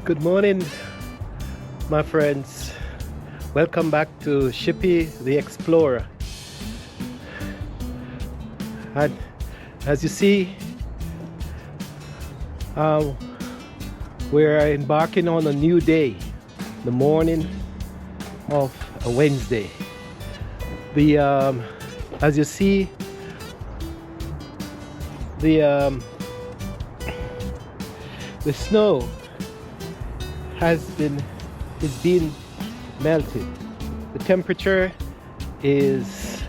Good morning, my friends. Welcome back to Shippy the Explorer. And as you see, we're embarking on a new day, the morning of a Wednesday. As you see, the snow is being melted. The temperature is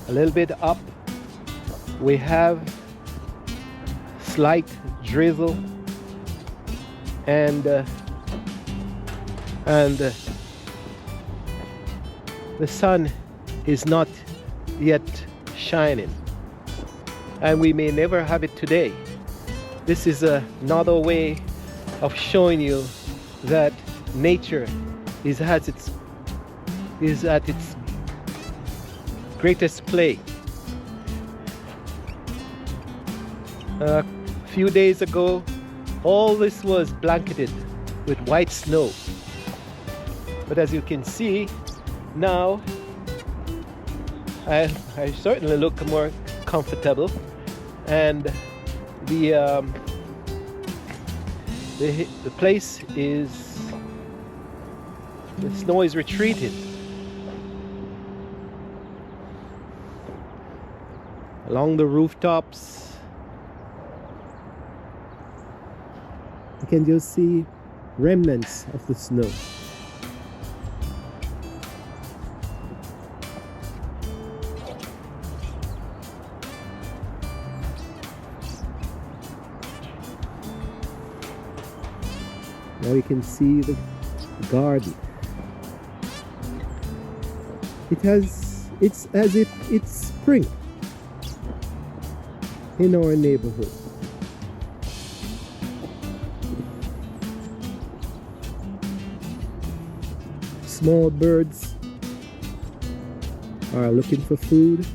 a little bit up. We have slight drizzle and the sun is not yet shining, and we may never have it today. This is another way of showing you that nature is at its greatest play. A few days ago, all this was blanketed with white snow, but as you can see now, I certainly look more comfortable, and the place is, the snow is retreating. Along the rooftops, you can just see remnants of the snow. Now you can see the garden. It's as if it's spring in our neighborhood. Small birds are looking for food.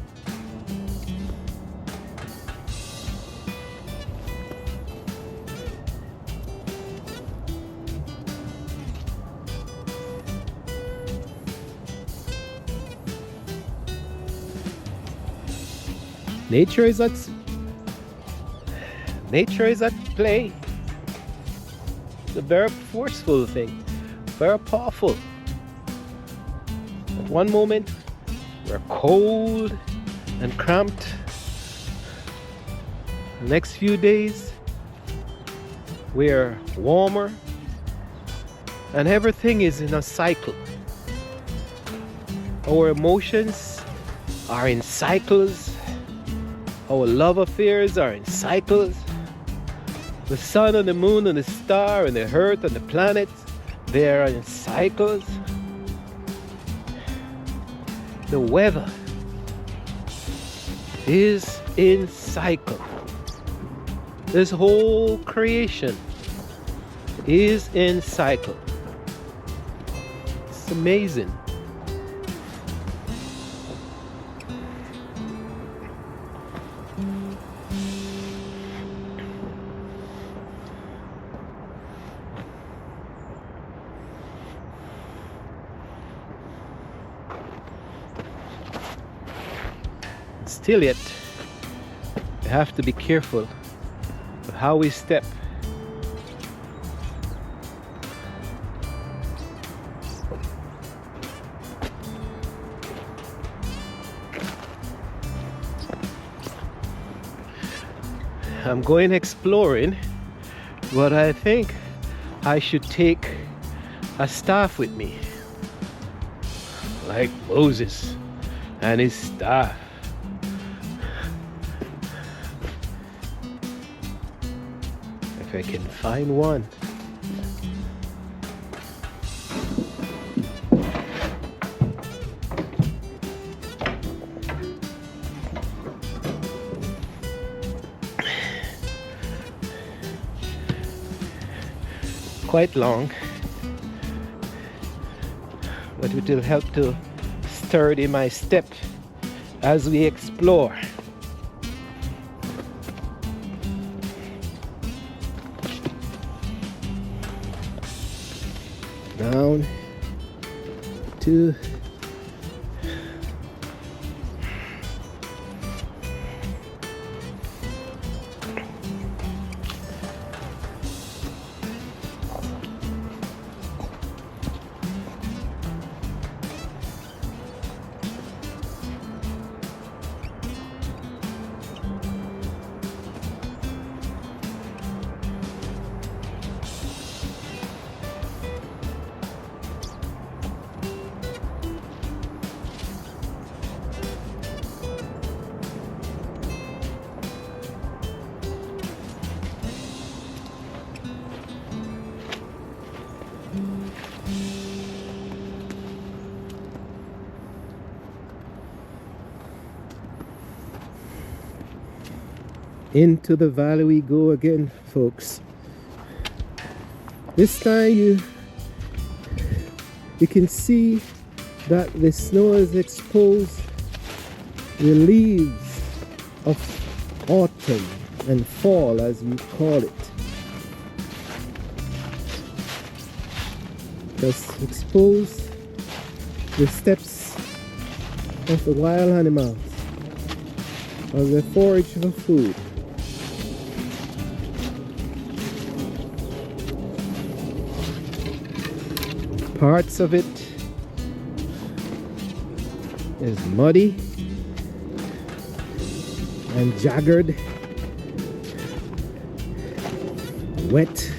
Nature is at play. It's a very forceful thing, very powerful. At one moment, we're cold and cramped. The next few days, we're warmer, and everything is in a cycle. Our emotions are in cycles. Our love affairs are in cycles. The sun and the moon and the star and the earth and the planets, they are in cycles. The weather is in cycle. This whole creation is in cycle. It's amazing. Still yet, we have to be careful of how we step. I'm going exploring, but I think I should take a staff with me, like Moses and his staff. If I can find one. Quite long, but it will help to sturdy my step as we explore. down to into the valley we go again, folks. This time you can see that the snow has exposed the leaves of autumn and fall, as we call it. Just expose the steps of the wild animals as they forage for food. Parts of it is muddy and jagged, wet,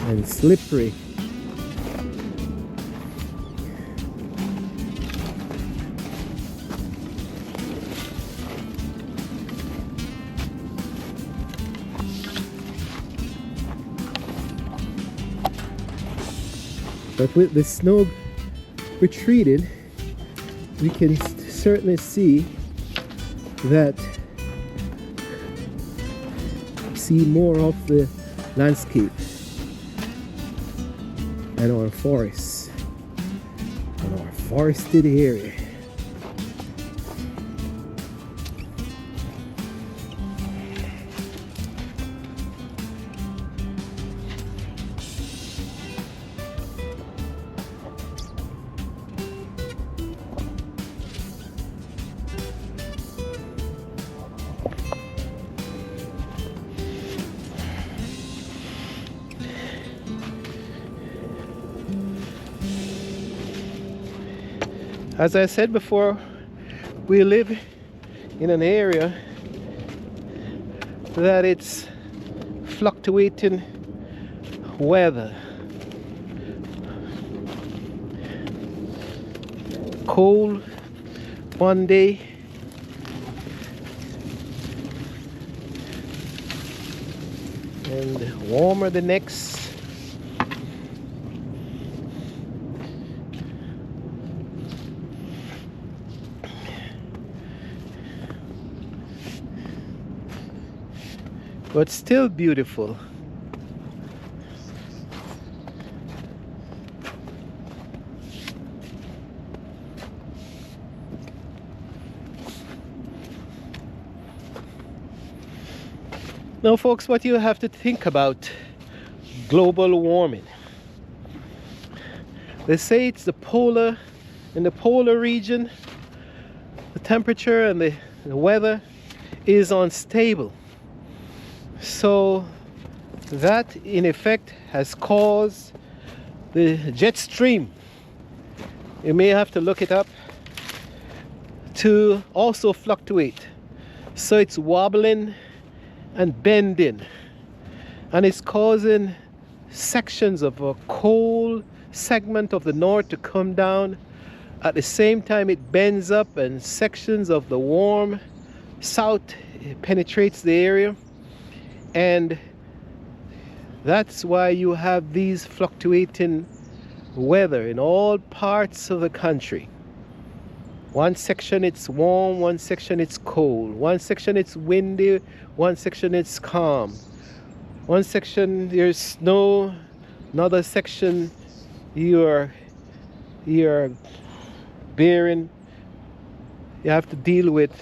and slippery. But with the snow retreated, we can certainly see more of the landscape and our forests and our forested area. As I said before, we live in an area that it's fluctuating weather. Cold one day, and warmer the next. But still beautiful. Now, folks, what you have to think about global warming. They say it's in the polar region, the temperature and the weather is unstable. So that in effect has caused the jet stream, you may have to look it up, to also fluctuate. So it's wobbling and bending, and it's causing sections of a cold segment of the north to come down. At the same time it bends up and sections of the warm south penetrates the area. And that's why you have these fluctuating weather in all parts of the country. One section it's warm, one section it's cold, one section it's windy, one section it's calm, one section there's snow, another section you're bearing, you have to deal with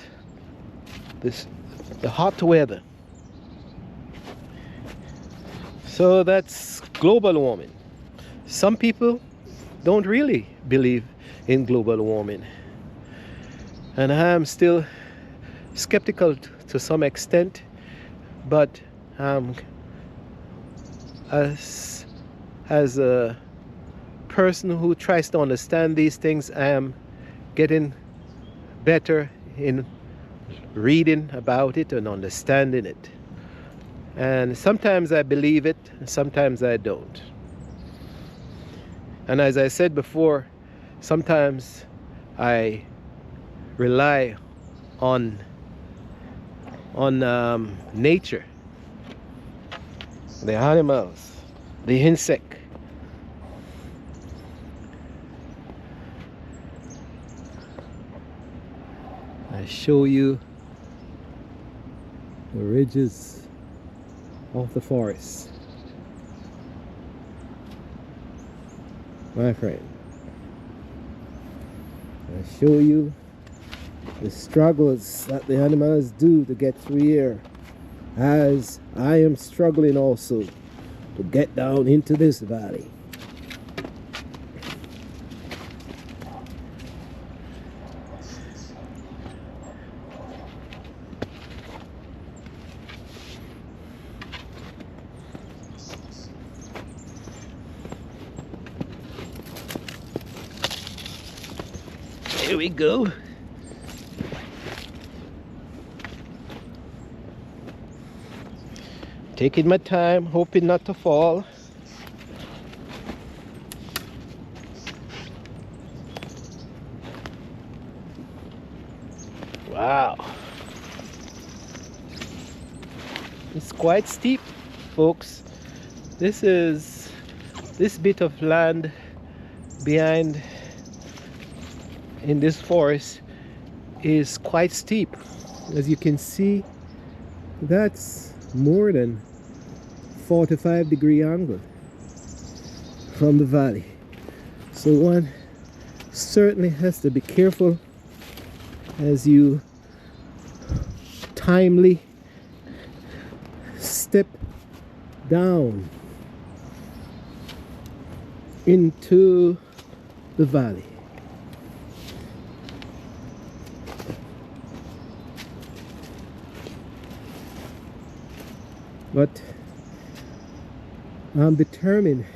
the hot weather. So that's global warming. Some people don't really believe in global warming, and I am still skeptical to some extent, but as a person who tries to understand these things, I am getting better in reading about it and understanding it. And sometimes I believe it, and sometimes I don't. And as I said before, sometimes I rely on nature, the animals, the insect. I show you the ridges of the forest, my friend. I show you the struggles that the animals do to get through here, as I am struggling also to get down into this valley. Here we go. Taking my time, hoping not to fall. Wow. It's quite steep, folks. This bit of land behind in this forest is quite steep. As you can see, that's more than 45-degree angle from the valley. So one certainly has to be careful as you timely step down into the valley. But I'm determined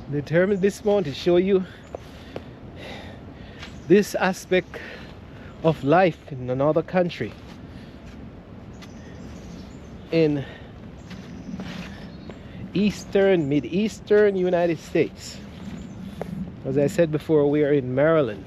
this morning to show you this aspect of life in another country, in mid-eastern United States. As I said before, we are in Maryland.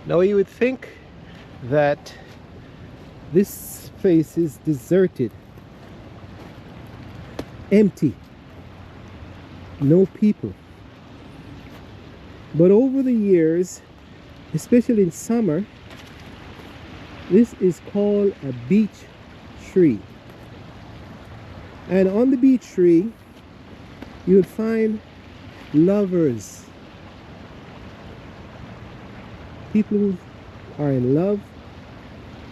Now you would think that this place is deserted, empty, no people. But over the years, especially in summer, this is called a beech tree. And on the beech tree, you'll find lovers. People who are in love,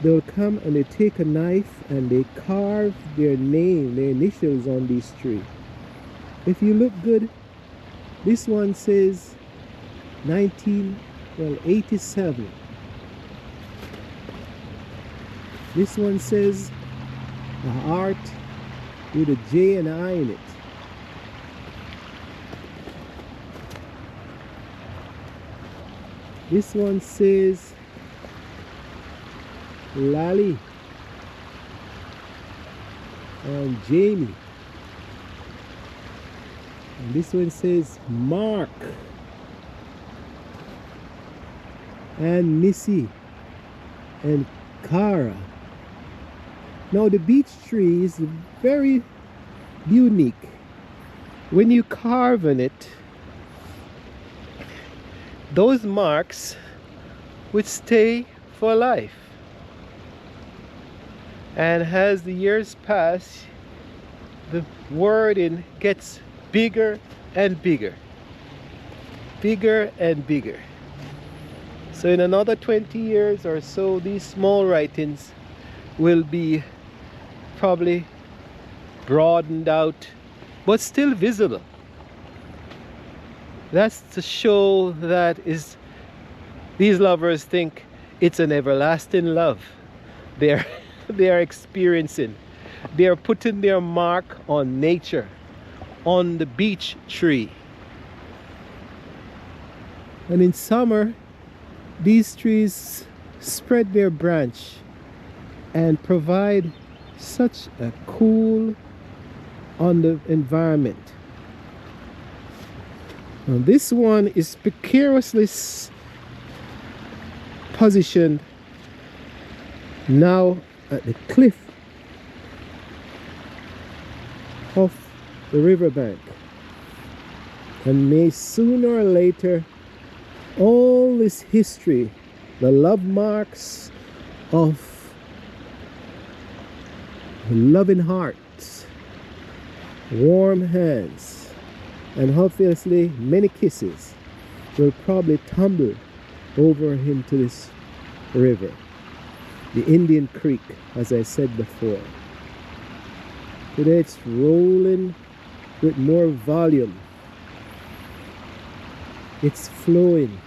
they'll come and they take a knife and they carve their name, their initials on this tree. If you look good, this one says 87. This one says a heart with a J and I in it. This one says Lally and Jamie. And this one says Mark. and Missy and Cara. Now the beech tree is very unique. When you carve on it, those marks would stay for life. And as the years pass, the wording gets bigger and bigger. Bigger and bigger. So in another 20 years or so, these small writings will be probably broadened out, but still visible. That's to show that these lovers think it's an everlasting love they are experiencing. They are putting their mark on nature, on the beech tree. And in summer, these trees spread their branch and provide such a cool on the environment. Now this one is precariously positioned now at the cliff of the riverbank, and may sooner or later all this history, the love marks of loving hearts, warm hands, and obviously many kisses, will probably tumble over into this river, the Indian Creek, as I said before. Today it's rolling with more volume. It's flowing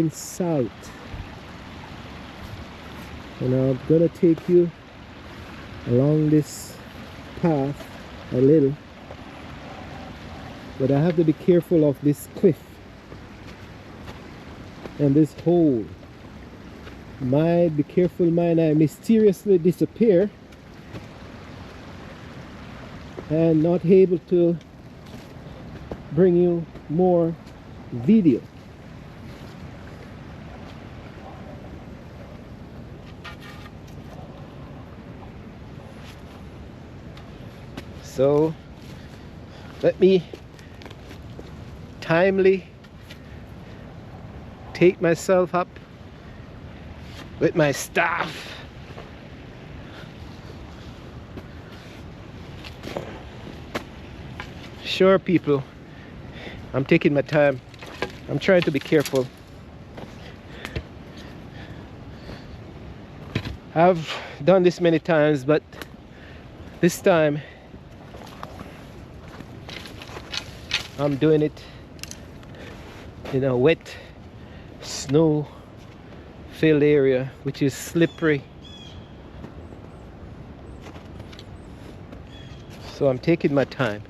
south. And I'm gonna take you along this path a little, but I have to be careful of this cliff and this hole. Be careful, man, I mysteriously disappear and not able to bring you more video. So let me timely take myself up with my staff. Sure, people, I'm taking my time. I'm trying to be careful. I've done this many times, but this time I'm doing it in a wet, snow-filled area, which is slippery. So I'm taking my time.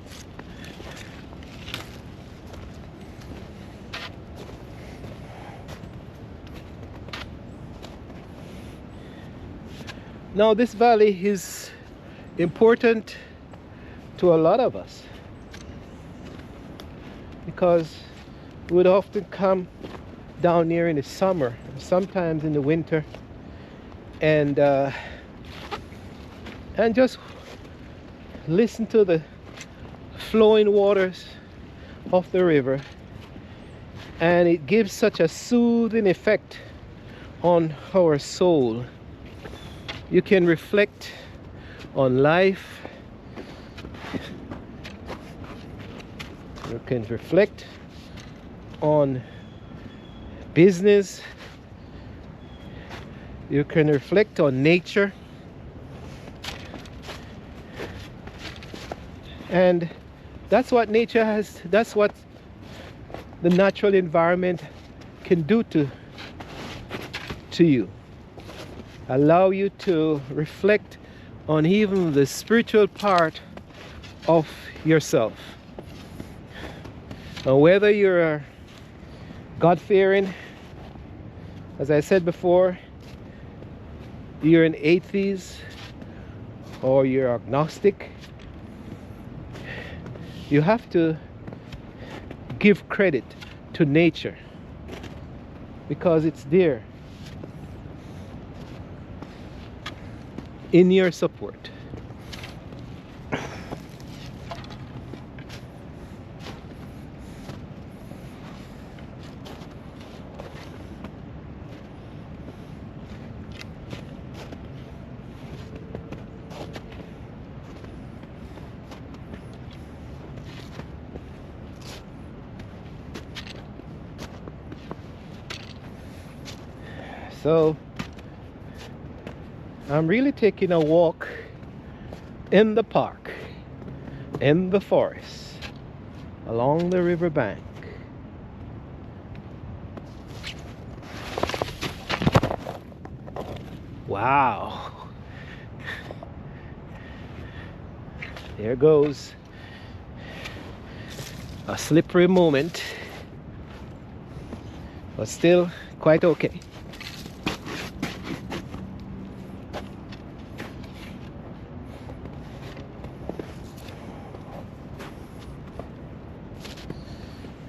Now this valley is important to a lot of us because we would often come down here in the summer, sometimes in the winter, and just listen to the flowing waters of the river, and it gives such a soothing effect on our soul. You can reflect on life. You can reflect on business. You can reflect on nature. And that's what nature has, that's what the natural environment can do to you. Allow you to reflect on even the spiritual part of yourself. Now, whether you're God-fearing, as I said before, you're an atheist or you're agnostic, you have to give credit to nature. because it's there in your support. So I'm really taking a walk in the park, in the forest, along the river bank. Wow. There goes a slippery moment, but still quite okay.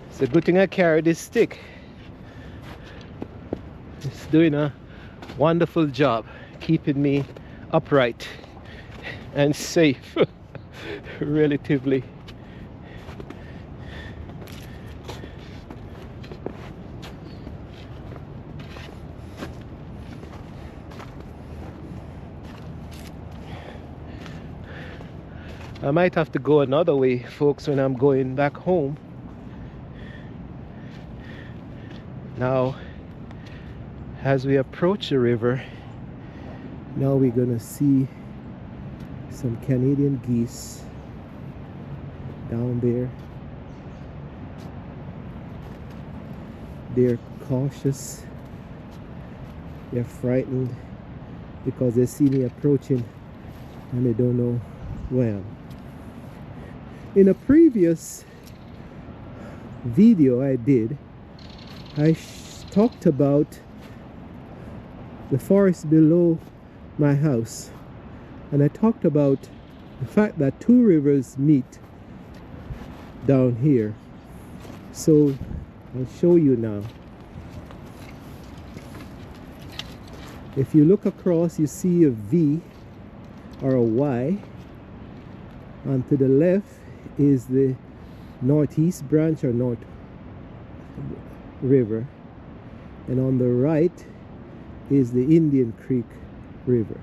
It's a good thing I carry this stick. It's doing a wonderful job keeping me upright and safe relatively. I might have to go another way, folks, when I'm going back home. Now, as we approach the river, now we're gonna see some Canadian geese down there. They're cautious, they're frightened because they see me approaching and they don't know where I am. In a previous video I did, I talked about the forest below my house, and I talked about the fact that two rivers meet down here. So I'll show you now. If you look across, you see a V or a Y, and to the left is the northeast branch or north river, and on the right is the Indian Creek River,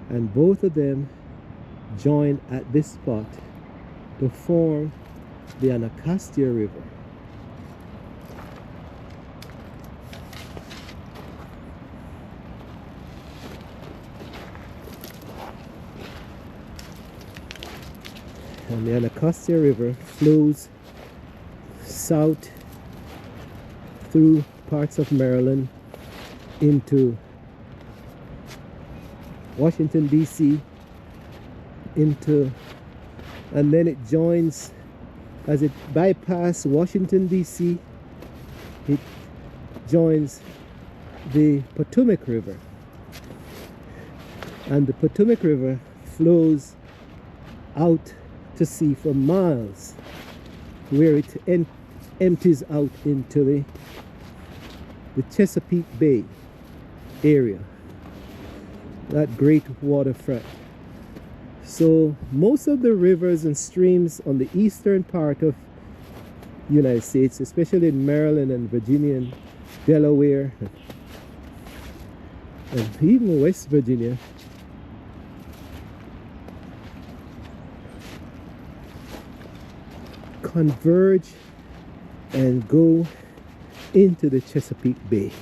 and both of them join at this spot to form the Anacostia River. And the Anacostia River flows south through parts of Maryland into Washington, D.C., and then it joins, as it bypasses Washington, D.C., it joins the Potomac River. And the Potomac River flows out to sea for miles, where it empties out into the Chesapeake Bay area, that great waterfront. So most of the rivers and streams on the eastern part of the United States, especially in Maryland and Virginia and Delaware and even West Virginia, converge and go into the Chesapeake Bay,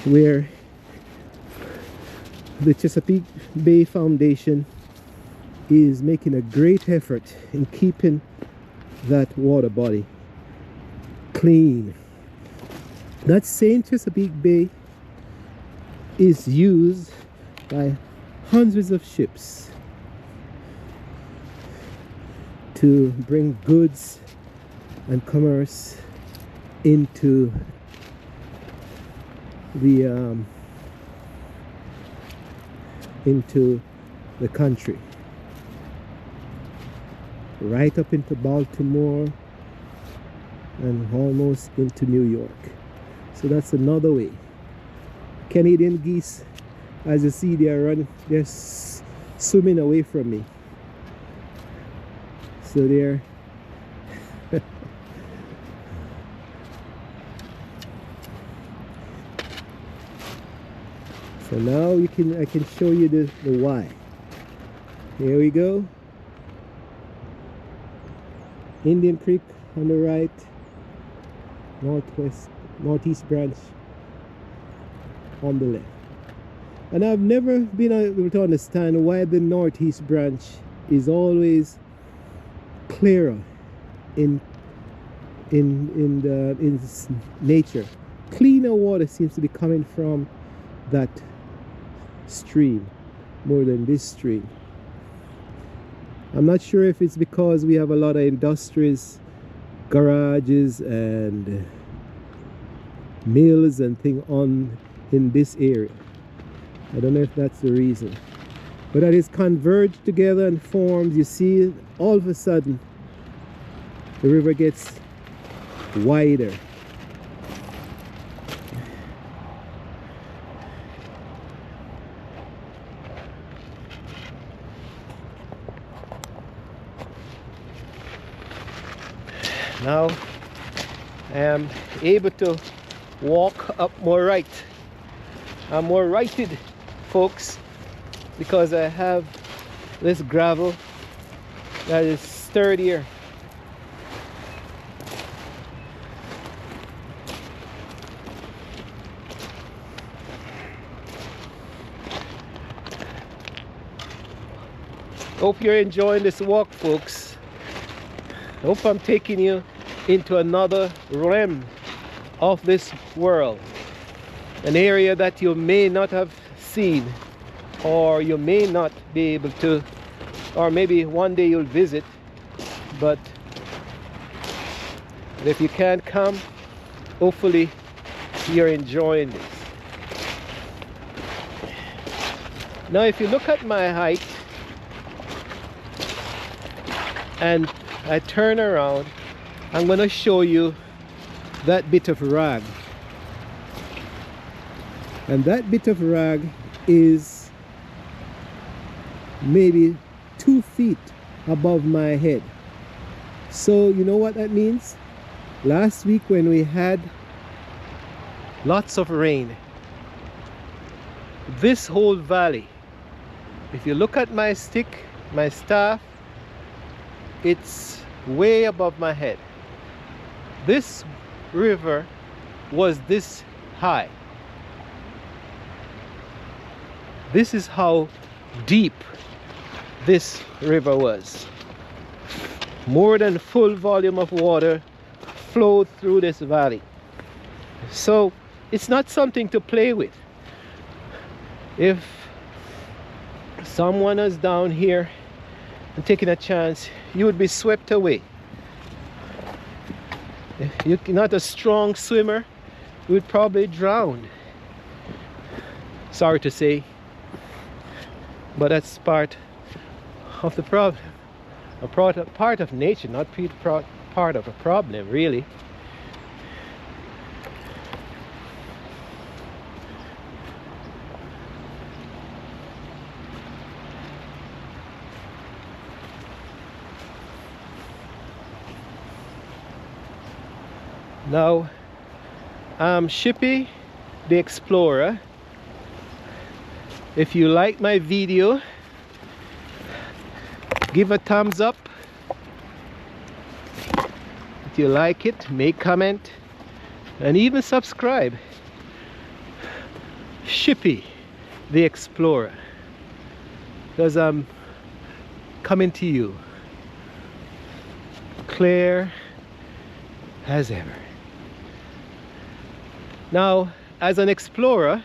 where the Chesapeake Bay Foundation is making a great effort in keeping that water body clean. That same Chesapeake Bay is used by hundreds of ships to bring goods and commerce into the country, right up into Baltimore and almost into New York. So that's another way. Canadian geese, as you see, they're swimming away from me. So they're so now I can show you the why. Here we go. Indian Creek on the right, northeast branch on the left. And I've never been able to understand why the northeast branch is always clearer in nature. Cleaner water seems to be coming from that stream more than this stream. I'm not sure if it's because we have a lot of industries, garages and mills and things in this area. I don't know if that's the reason, but that is converged together and forms. You see, all of a sudden the river gets wider. Now I am able to walk up more right. I'm more righted, folks, because I have this gravel that is sturdier. Hope you're enjoying this walk, folks. Hope I'm taking you into another realm of this world, an area that you may not have seen, or you may not be able to, or maybe one day you'll visit, but if you can't come, hopefully you're enjoying this. Now if you look at my height and I turn around, I'm going to show you that bit of rag. And that bit of rag is maybe 2 feet above my head. So you know what that means? Last week when we had lots of rain, this whole valley, if you look at my stick, my staff, it's way above my head. This river was this high. This is how deep this river was. More than full volume of water flowed through this valley. So it's not something to play with. If someone is down here and taking a chance, you would be swept away. If you're not a strong swimmer, you would probably drown. Sorry to say, but that's part of the problem. A part of nature, not part of a problem, really. Now, I'm Shippy the Explorer. If you like my video, give a thumbs up. If you like it, make comment and even subscribe. Shippy the Explorer, because I'm coming to you clear as ever. Now, as an explorer,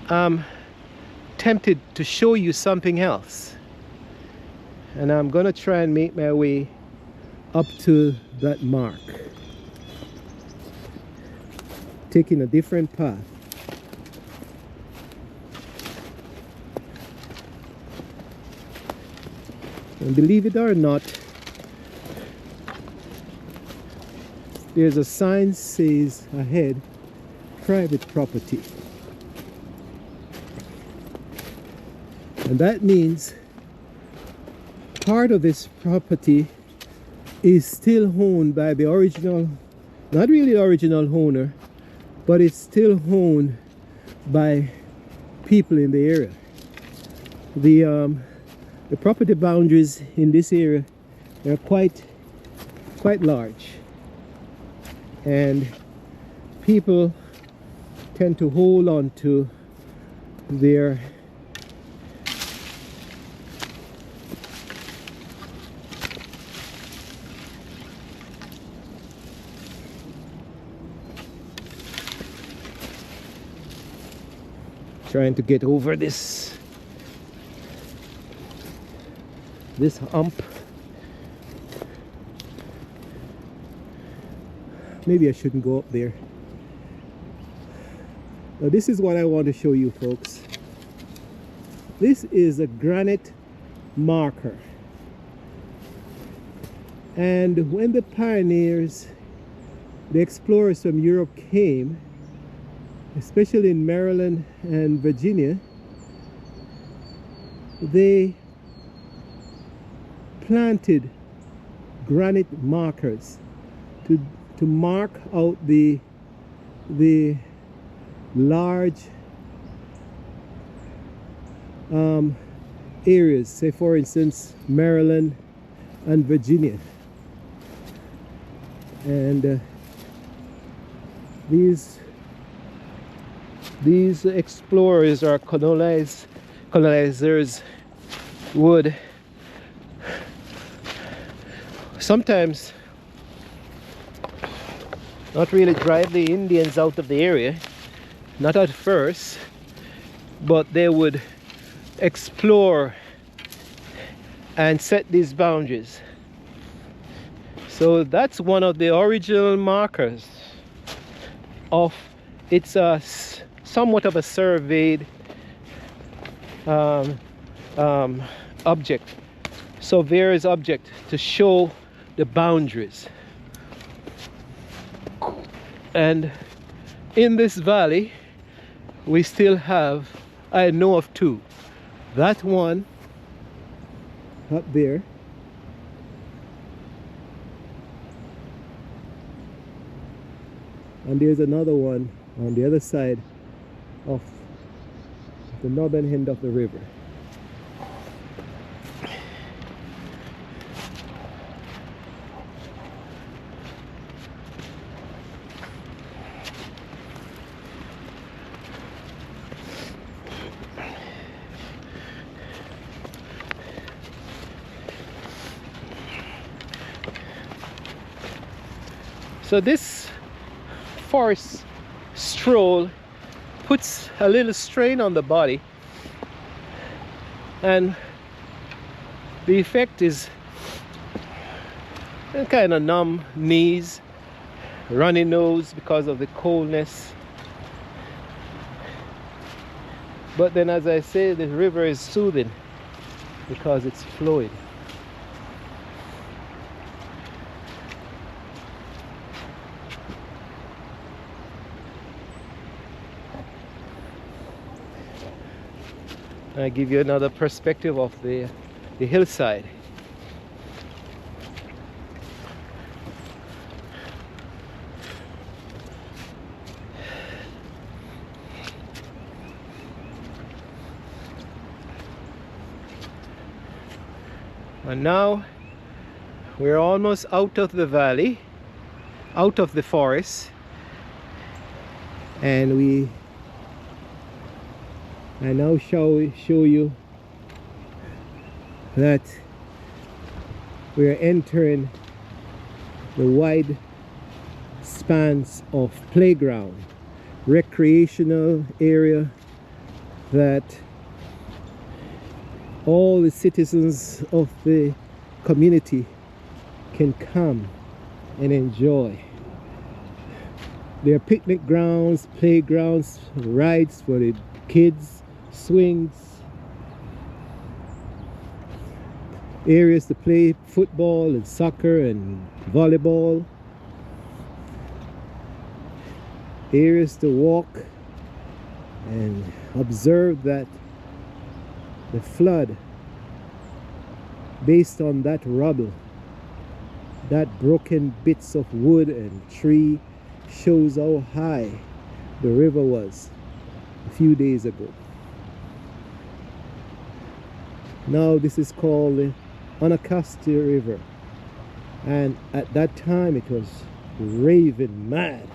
I'm tempted to show you something else, and I'm gonna try and make my way up to that mark, taking a different path. And believe it or not, There's a sign says ahead, private property. And that means part of this property is still owned by the original, not really the original owner, but it's still owned by people in the area. The property boundaries in this area are quite large, and people tend to hold on to their trying to get over this hump. Maybe I shouldn't go up there. Now this is what I want to show you, folks. This is a granite marker, and when the pioneers, the explorers from Europe came, especially in Maryland and Virginia, they planted granite markers to mark out the large areas, say for instance Maryland and Virginia. And these explorers or colonizers would sometimes not really drive the Indians out of the area, not at first, but they would explore and set these boundaries. So that's one of the original markers of, it's a somewhat of a surveyed object, surveyor's object, to show the boundaries. And in this valley we still have, I know of two. That one up there, and there's another one on the other side of the northern end of the river. So this forest stroll puts a little strain on the body, and the effect is kind of numb knees, runny nose because of the coldness. But then, as I say, the river is soothing because it's flowing. I give you another perspective of the hillside. And now we're almost out of the valley, out of the forest, and I now show you that we're entering the wide spans of playground, recreational area that all the citizens of the community can come and enjoy. There are picnic grounds, playgrounds, rides for the kids, swings, areas to play football and soccer and volleyball. areas to walk and observe that the flood, based on that rubble, that broken bits of wood and tree, shows how high the river was a few days ago. Now this is called the Anacostia River, and at that time it was raving mad.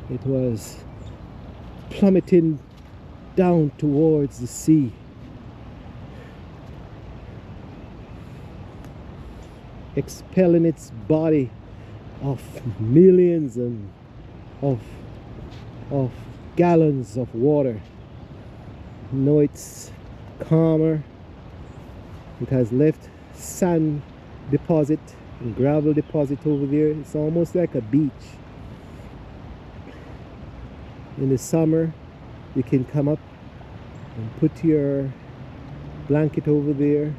It was plummeting down towards the sea. Expelling its body of millions and of gallons of water. Now it's calmer. It has left sand deposit and gravel deposit over there. It's almost like a beach. In the summer you can come up and put your blanket over there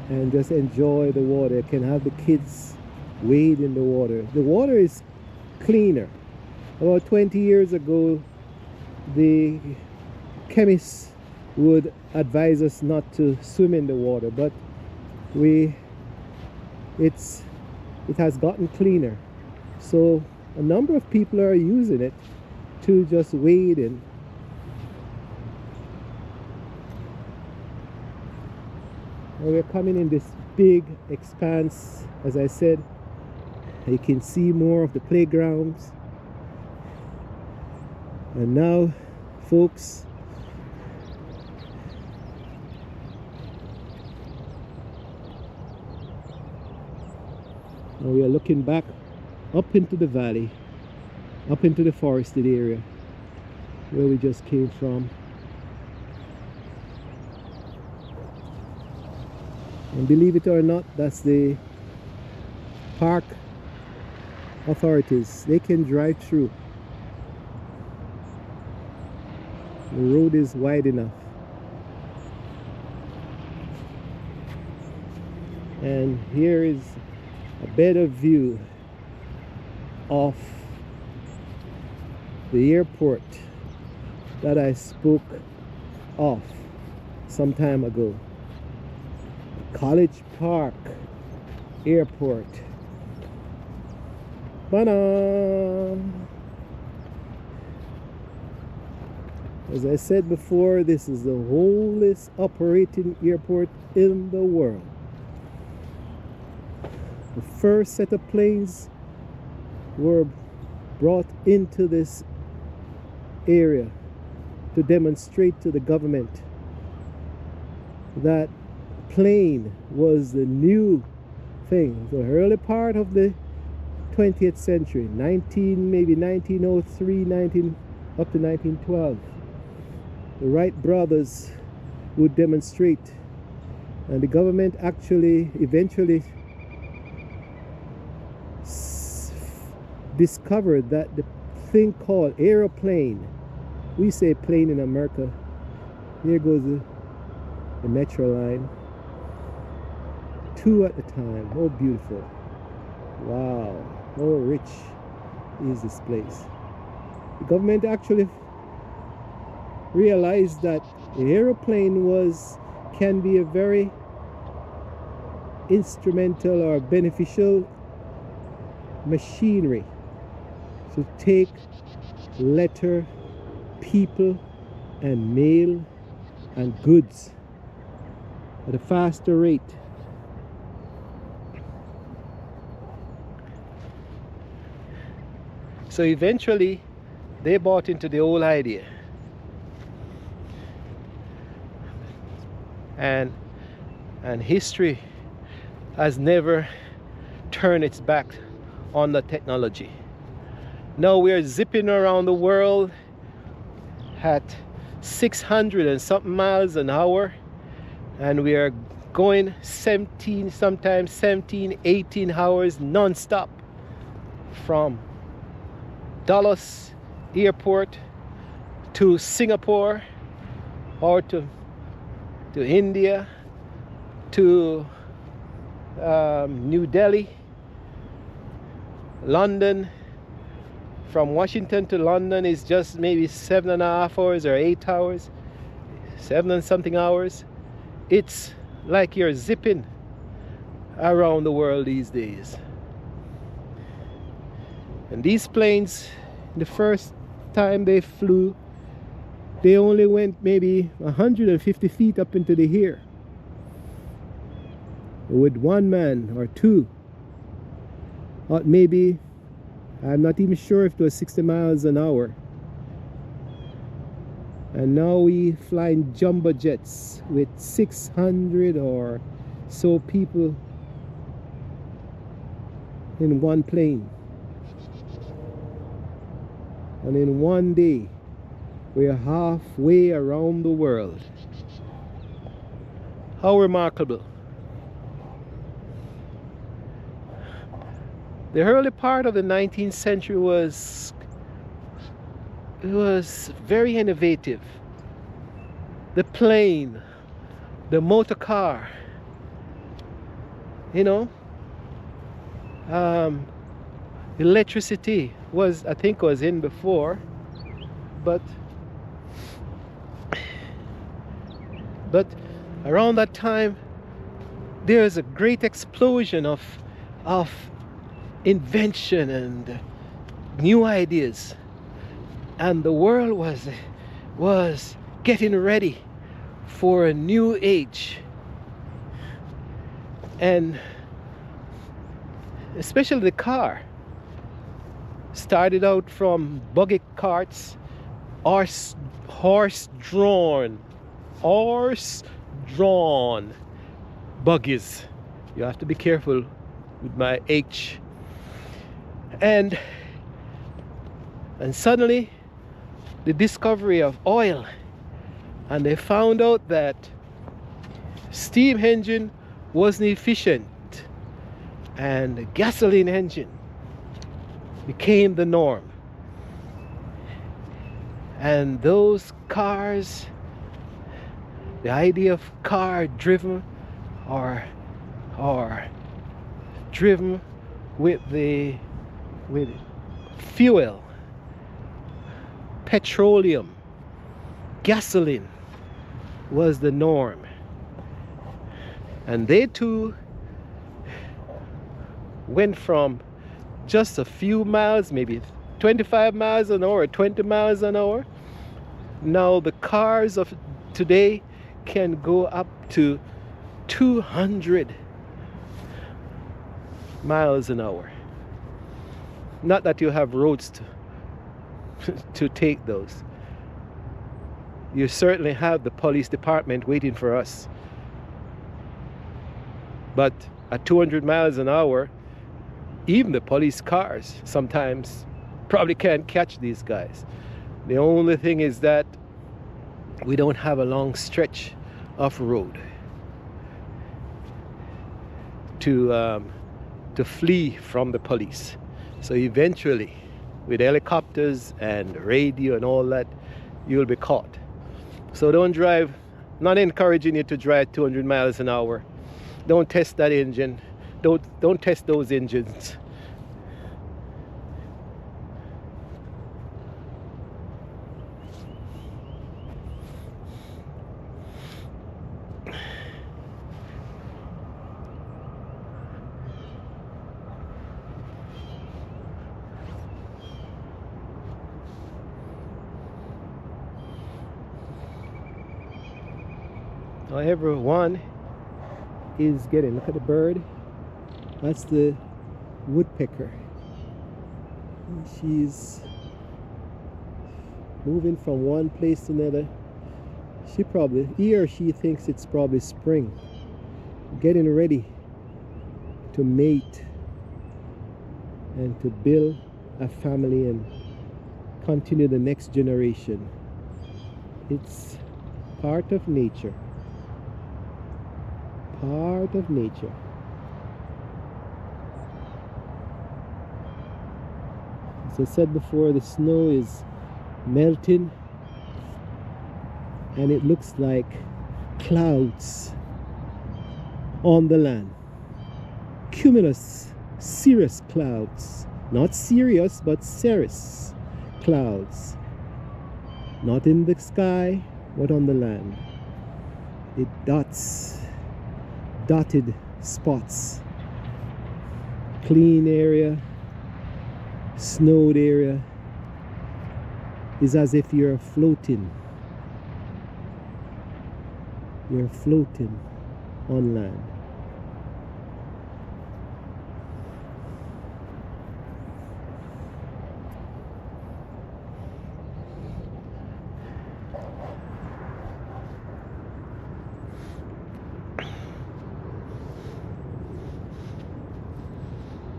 and just enjoy the water. You can have the kids wade in the water. The water is cleaner. About 20 years ago, the chemists would advise us not to swim in the water, but it has gotten cleaner. So a number of people are using it to just wade in. Now we're coming in this big expanse. As I said, you can see more of the playgrounds. And now, folks, now we are looking back up into the valley, up into the forested area where we just came from. And believe it or not, that's the park authorities. They can drive through. The road is wide enough. And here is a better view of the airport that I spoke of some time ago. College Park Airport. Ta-da! As I said before, this is the oldest operating airport in the world. The first set of planes were brought into this area to demonstrate to the government that plane was the new thing. The early part of the 20th century, maybe 1903, up to 1912, the Wright brothers would demonstrate, and the government actually eventually discovered that the thing called aeroplane, we say plane in America, here goes the metro line, 2 at the time. Oh, beautiful. Wow, how rich is this place. The government actually realized that the aeroplane can be a very instrumental or beneficial machinery to take letter, people and mail and goods at a faster rate. So eventually they bought into the whole idea, and history has never turned its back on the technology. Now we are zipping around the world at 600 and something miles an hour, and we are going 17, sometimes 17, 18 hours non-stop from Dallas Airport to Singapore, or to India, to New Delhi, London, from Washington to London is just maybe 7.5 hours or 8 hours, 7 and something hours. It's like you're zipping around the world these days. And these planes, the first time they flew, they only went maybe 150 feet up into the air with one man or two, or maybe, I'm not even sure if it was 60 miles an hour. And now we flying jumbo jets with 600 or so people in one plane. And in one day, we're halfway around the world. How remarkable. The early part of the 19th century was very innovative. The plane, the motor car, you know, electricity I think was in before, but around that time there's a great explosion of invention and new ideas, and the world was getting ready for a new age. And especially the car started out from buggy carts, horse-drawn buggies. You have to be careful with my H. And suddenly the discovery of oil, and they found out that steam engine wasn't efficient, and the gasoline engine became the norm. And those cars, the idea of car driven or driven with fuel, petroleum, gasoline was the norm. And they too went from just a few miles, maybe 25 miles an hour, 20 miles an hour. Now the cars of today can go up to 200 miles an hour. Not that you have roads to take those. You certainly have the police department waiting for us. But at 200 miles an hour, even the police cars sometimes probably can't catch these guys. The only thing is that we don't have a long stretch of road to flee from the police. So eventually, with helicopters and radio and all that, you'll be caught. So don't drive, not encouraging you to drive 200 miles an hour. Don't test that engine. Don't test those engines. However, one is getting, look at the bird. That's the woodpecker. She's moving from one place to another. He or she thinks it's probably spring, getting ready to mate and to build a family and continue the next generation. It's part of nature. Part of nature. As I said before, the snow is melting and it looks like clouds on the land. Cumulus, cirrus clouds Not Sirius, but cirrus clouds. Not in the sky, but on the land. It dots, dotted spots. Clean area, snowed area. Is as if you're floating. You're floating on land.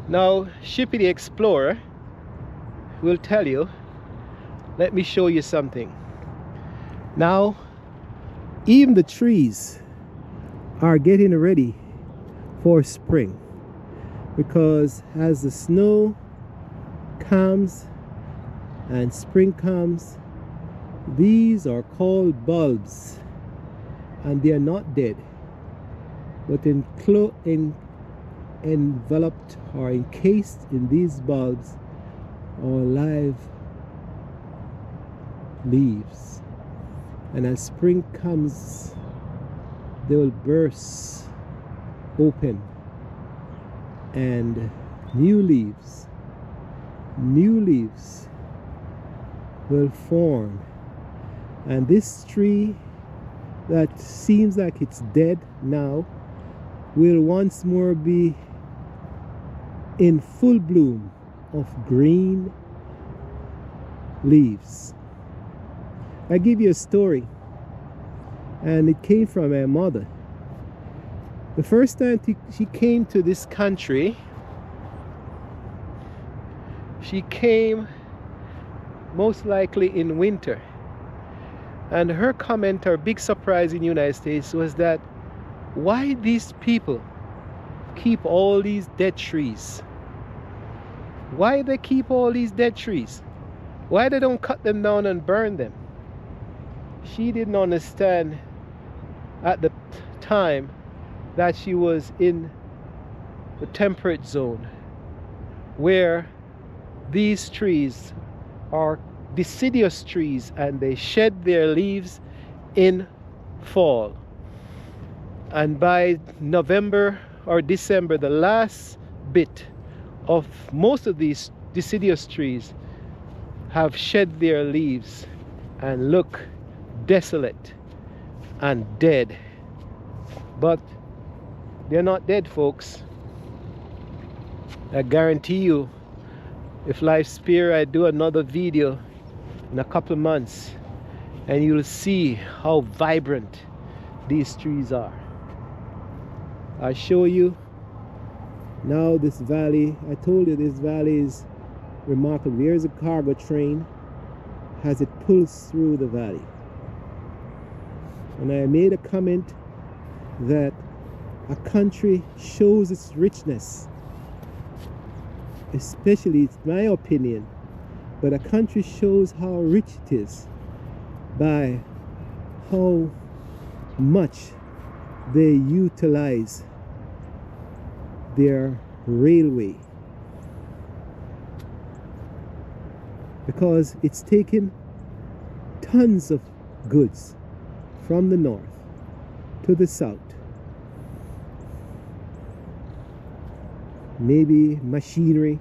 Now, Shippy the Explorer will tell you, let me show you something. Now, even the trees are getting ready for spring, because as the snow comes and spring comes, these are called bulbs, and they are not dead, but enveloped or encased in these bulbs are live leaves, and as spring comes they will burst open and new leaves will form, and this tree that seems like it's dead now will once more be in full bloom of green leaves. I give you a story, and it came from my mother. The first time she came to this country, she came most likely in winter, and her comment, her big surprise in the United States, was that why these people keep all these dead trees. Why they keep all these dead trees? Why they don't cut them down and burn them? She didn't understand at the time that she was in the temperate zone, where these trees are deciduous trees and they shed their leaves in fall, and by November or December, the last bit of most of these deciduous trees have shed their leaves and look desolate and dead. But they're not dead, folks. I guarantee you, if life's spare, I do another video in a couple of months, and you'll see how vibrant these trees are. I'll show you now this valley. I told you this valley is remarkable. Here's a cargo train as it pulls through the valley. And I made a comment that a country shows its richness, especially, it's my opinion, but a country shows how rich it is by how much they utilize their railway, because it's taken tons of goods from the north to the south. Maybe machinery,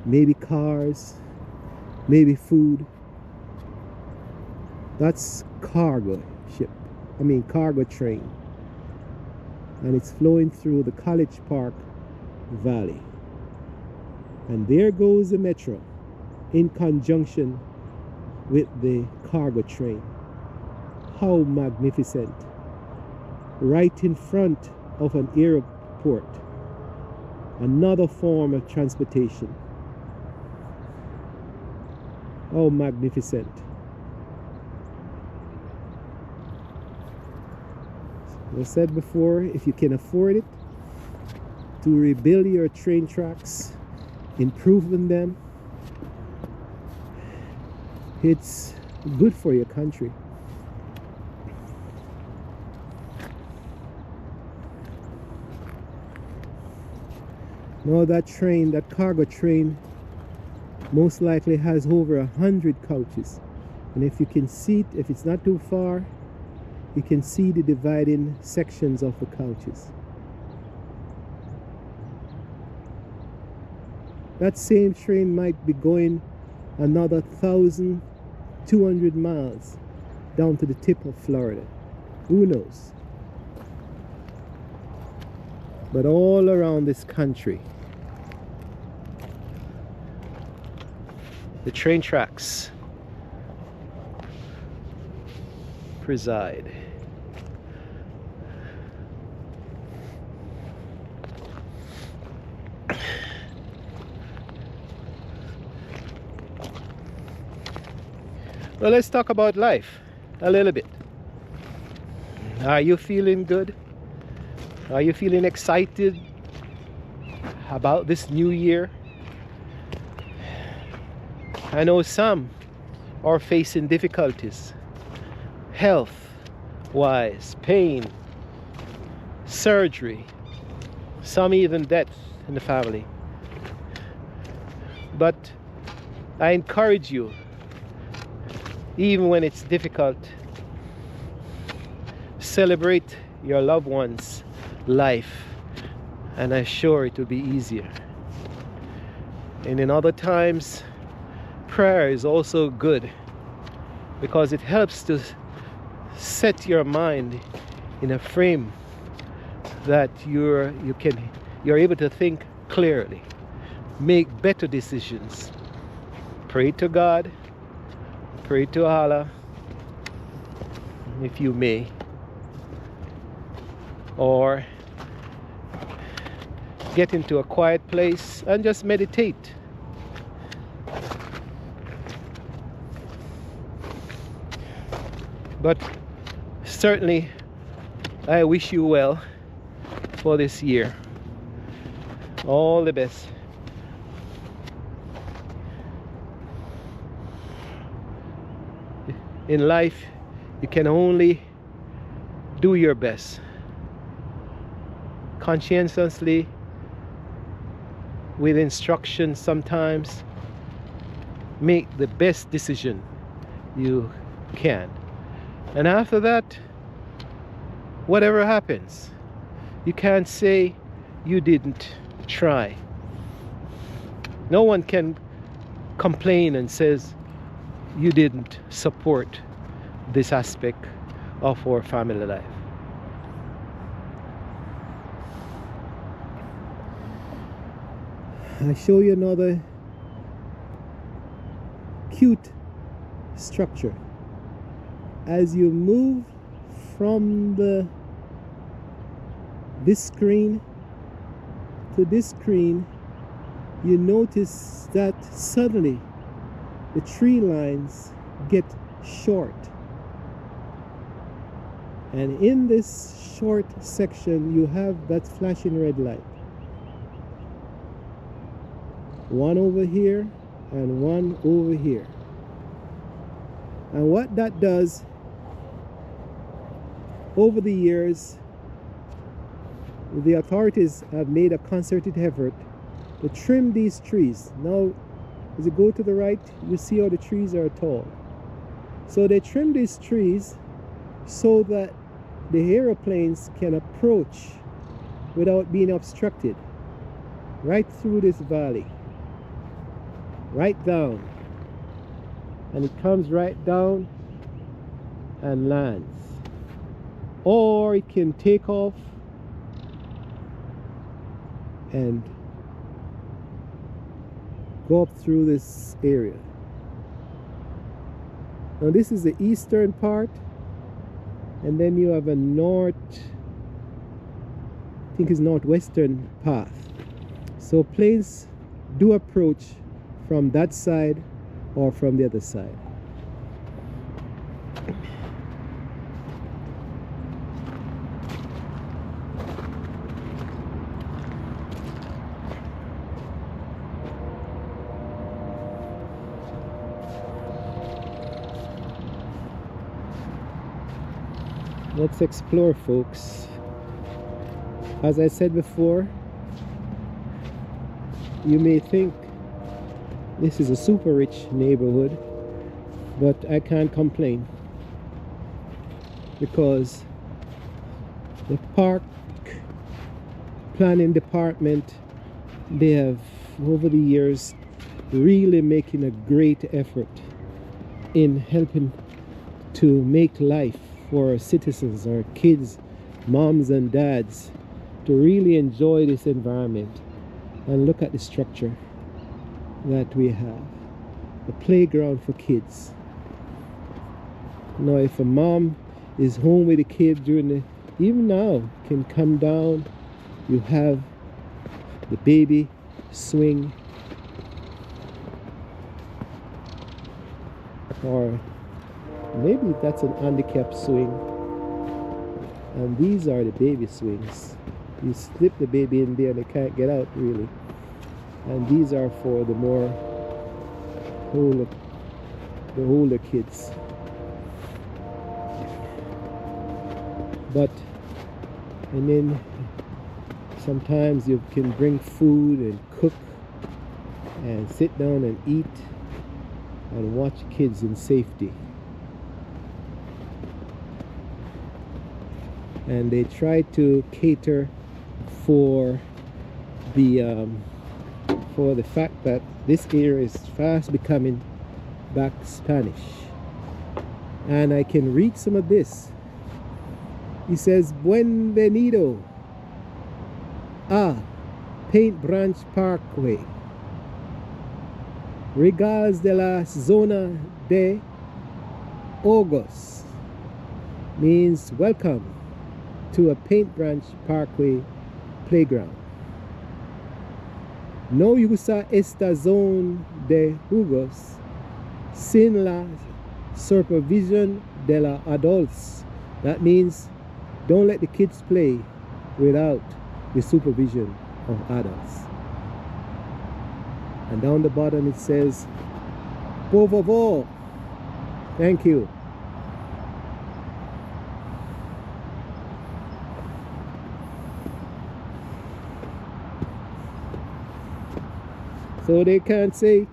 maybe cars, maybe food. That's cargo train, and it's flowing through the College Park Valley. And there goes the metro in conjunction with the cargo train. How magnificent! Right in front of an airport, another form of transportation. How magnificent! As I said before, if you can afford it, to rebuild your train tracks, improving them, it's good for your country. Now that train, that cargo train, most likely has over 100 couches. And if you can see it, if it's not too far, you can see the dividing sections of the couches. That same train might be going another 1,200 miles down to the tip of Florida. Who knows? But all around this country, the train tracks preside. Well, let's talk about life a little bit. Are you feeling good? Are you feeling excited about this new year? I know some are facing difficulties, health-wise, pain, surgery, some even death in the family. But I encourage you, even when it's difficult, celebrate your loved one's life, and I'm sure it will be easier. And in other times, prayer is also good, because it helps to set your mind in a frame that you're able to think clearly, make better decisions. Pray to God, pray to Allah, if you may, or get into a quiet place and just meditate. But certainly I wish you well for this year. All the best. In life, you can only do your best. Conscientiously, with instruction sometimes, make the best decision you can. And after that, whatever happens, you can't say you didn't try. No one can complain and says you didn't support this aspect of our family life. I show you another cute structure. As you move from this screen to this screen, you notice that suddenly the tree lines get short. And in this short section, you have that flashing red light. One over here and one over here. And what that does, over the years, the authorities have made a concerted effort to trim these trees. Now, as you go to the right, you see how the trees are tall. So they trim these trees so that the aeroplanes can approach without being obstructed right through this valley, right down, and it comes right down and lands. Or it can take off and go up through this area. Now this is the eastern part, and then you have a north, I think it's northwestern path. So planes do approach from that side or from the other side. Let's explore, folks. As I said before, you may think This is a super rich neighborhood, but I can't complain because the park planning department, they have over the years really making a great effort in helping to make life for our citizens, our kids, moms and dads, to really enjoy this environment. And look at the structure that we have, a playground for kids. Now if a mom is home with a kid during the, even now, can come down, you have the baby swing, or maybe that's an handicap swing, and these are the baby swings. You slip the baby in there and they can't get out really, and these are for the more older kids. But and then sometimes you can bring food and cook and sit down and eat and watch kids in safety. And they try to cater for the fact that this area is fast becoming back Spanish. And I can read some of this. He says, Bienvenido a Paint Branch Parkway. Regalas de la Zona de Ogos, means welcome to a Paint Branch Parkway playground. No usa esta zona de jugos sin la supervision de la adults. That means don't let the kids play without the supervision of adults. And down the bottom it says, por favor, thank you. So they can't say,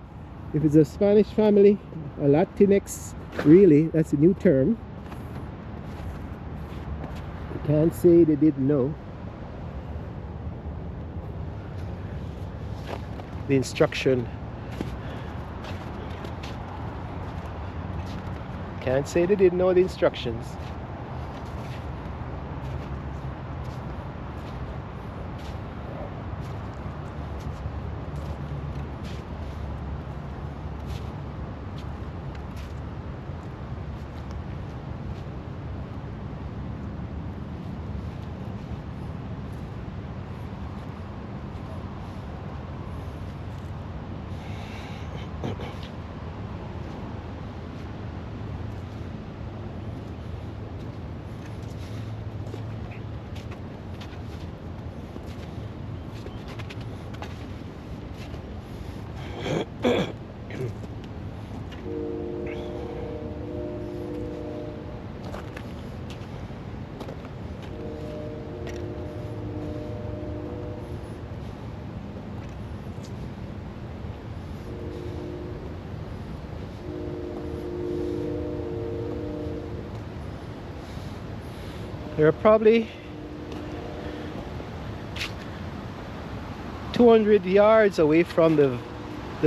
if it's a Spanish family, a Latinx, really, that's a new term. They can't say they didn't know. The instruction. Can't say they didn't know the instructions. They're probably 200 yards away from the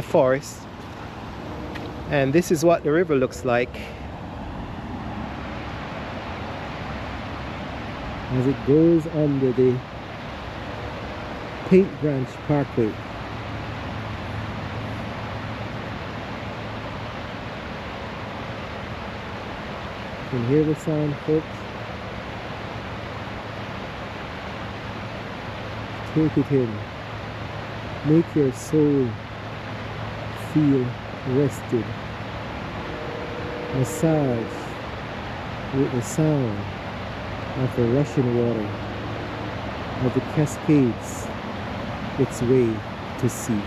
forest, and this is what the river looks like as it goes under the Paint Branch Parkway. You can hear the sound, folks. Take it in. Make your soul feel rested. Massage with the sound of the rushing water as it cascades its way to sea.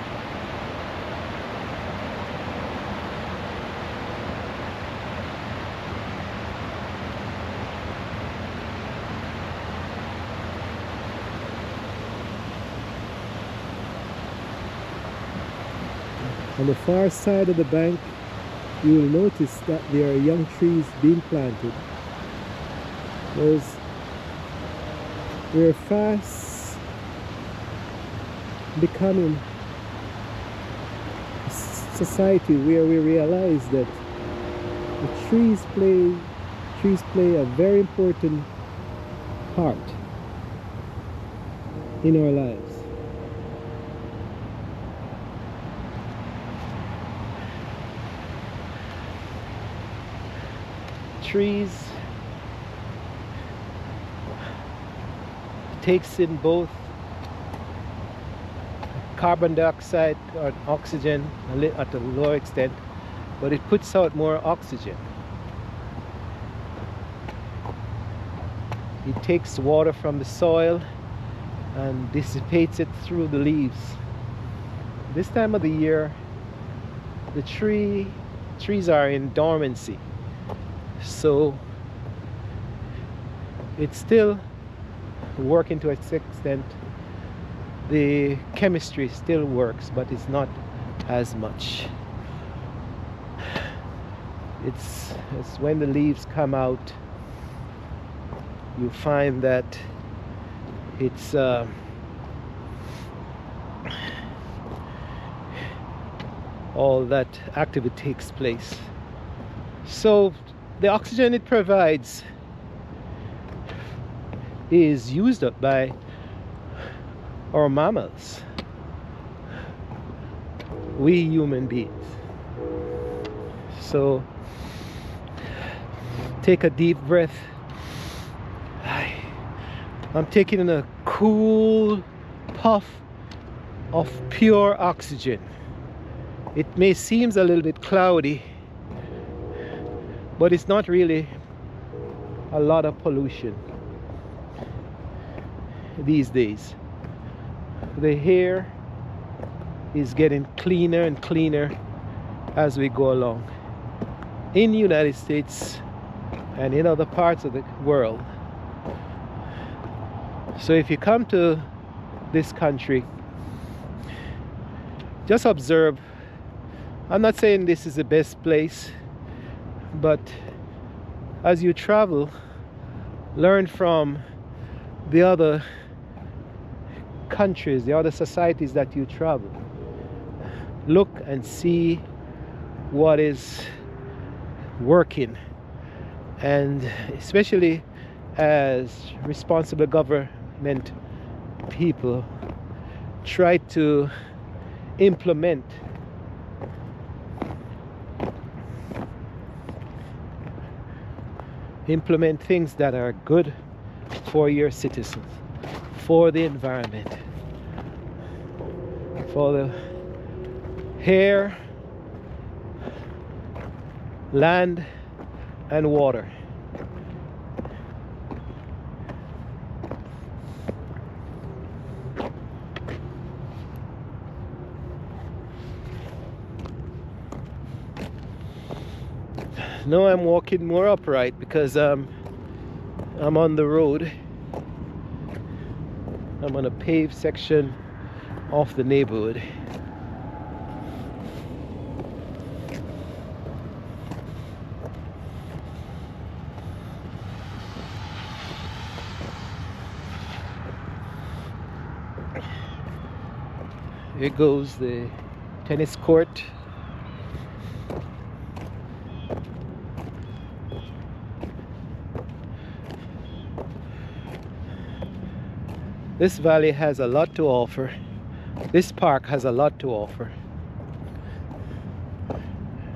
On the far side of the bank, you will notice that there are young trees being planted. We're fast becoming a society where we realize that the trees play a very important part in our lives. Trees takes in both carbon dioxide or oxygen at a lower extent, but it puts out more oxygen. It takes water from the soil and dissipates it through the leaves. This time of the year, the trees are in dormancy, so it's still working to its extent. The chemistry still works, but it's not as much. It's when the leaves come out, you find that it's all that activity takes place. So the oxygen it provides is used up by our mammals, we human beings. So take a deep breath. I'm taking in a cool puff of pure oxygen. It may seem a little bit cloudy, but it's not really a lot of pollution these days. The air is getting cleaner and cleaner as we go along in the United States and in other parts of the world. So if you come to this country, just observe. I'm not saying this is the best place, but as you travel, learn from the other countries, the other societies that you travel. Look and see what is working, and especially as responsible government people, try to implement things that are good for your citizens, for the environment, for the air, land, and water. Now I'm walking more upright because I'm on the road. I'm on a paved section of the neighborhood. Here goes the tennis court. This valley has a lot to offer. This park has a lot to offer.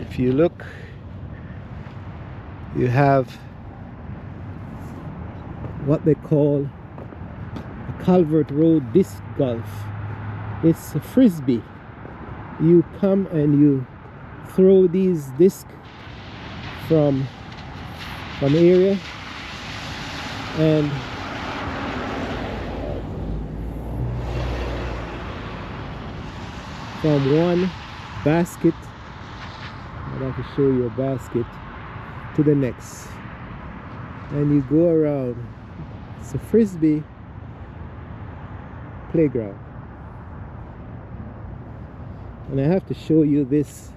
If you look, you have what they call a Calvert Road disc golf. It's a frisbee. You come and you throw these discs from area, and from one basket, I'd like to show you a basket, to the next, and you go around. It's a frisbee playground, And I have to show you this.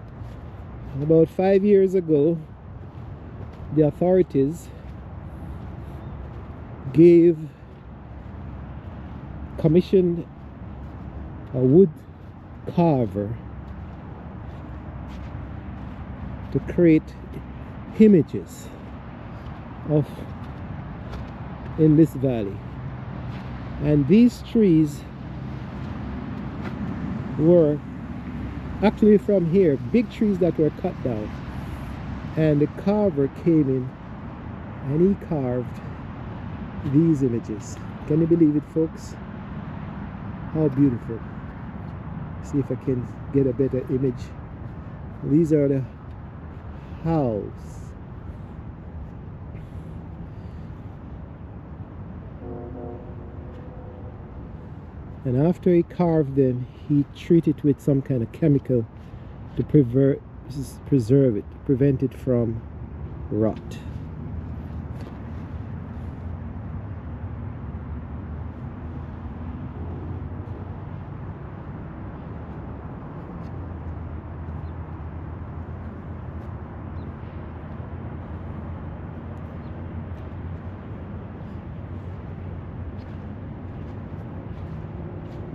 About 5 years ago, the authorities commissioned a wood carver to create images in this valley, and these trees were actually from here, big trees that were cut down, and the carver came in and he carved these images. Can you believe it, folks? How beautiful. See if I can get a better image. These are the owls. And after he carved them, he treated it with some kind of chemical to preserve it, prevent it from rot.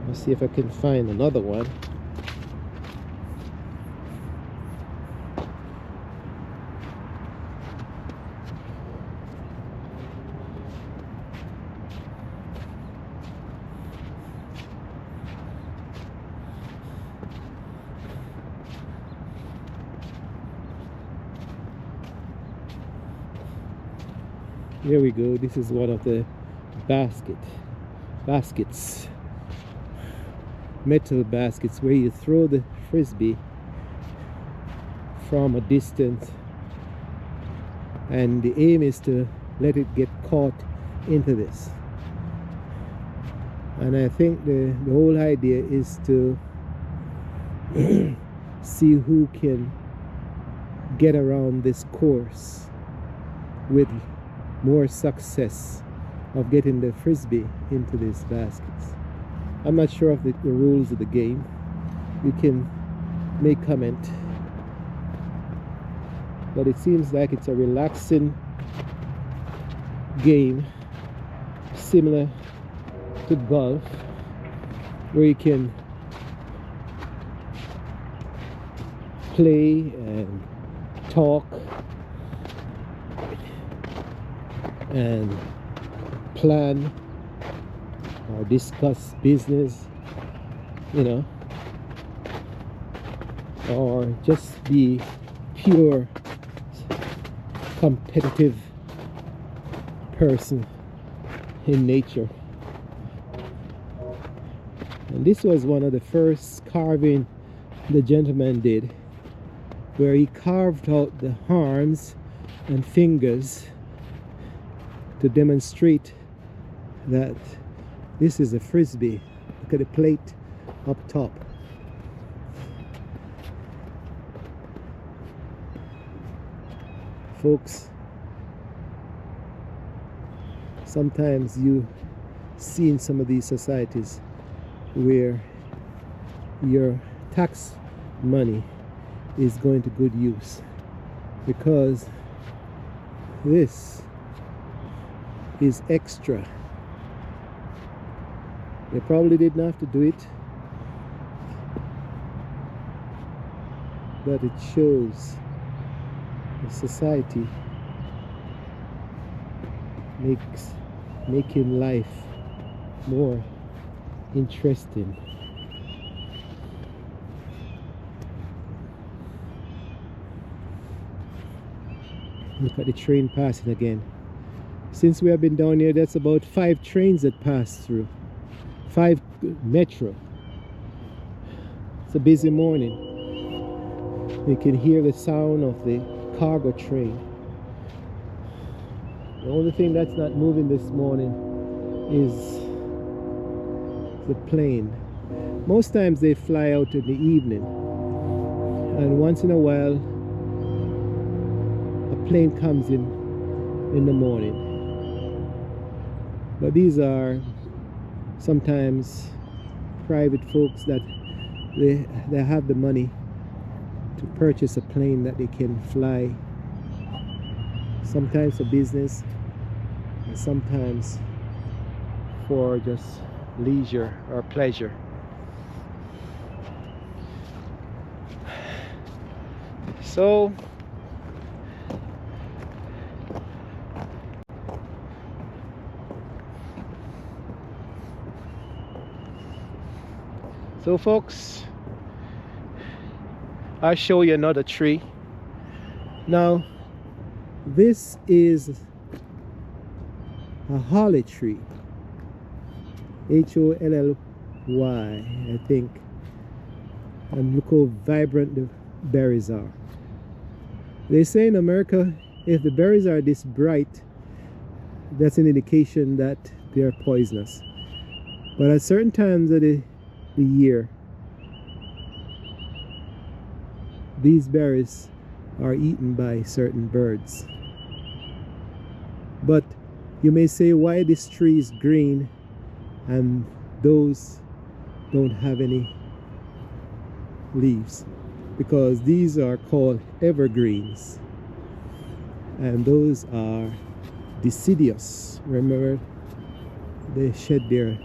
Let's see if I can find another one. Here we go. This is one of the baskets. Metal baskets where you throw the frisbee from a distance, and the aim is to let it get caught into this. And I think the whole idea is to see who can get around this course with more success of getting the frisbee into these baskets. I'm not sure of the rules of the game. You can make comment, but it seems like it's a relaxing game, similar to golf, where you can play and talk and plan or discuss business, you know, or just be pure competitive person in nature. And this was one of the first carving the gentleman did, where he carved out the arms and fingers to demonstrate that this is a frisbee. Look at the plate up top. Folks, sometimes you see in some of these societies where your tax money is going to good use, because this is extra. They probably didn't have to do it, but it shows the society making life more interesting. Look at the train passing again. Since we have been down here, that's about 5 trains that pass through. 5 metro. It's a busy morning. You can hear the sound of the cargo train. The only thing that's not moving this morning is the plane. Most times they fly out in the evening, and once in a while a plane comes in the morning. But these are sometimes private folks that they have the money to purchase a plane that they can fly, sometimes for business and sometimes for just leisure or pleasure. So folks, I'll show you another tree. Now this is a holly tree, Holly, I think, and look how vibrant the berries are. They say in America, if the berries are this bright, that's an indication that they are poisonous. But at certain times of the year, these berries are eaten by certain birds. But you may say, why this tree is green and those don't have any leaves? Because these are called evergreens, and those are deciduous. Remember, they shed their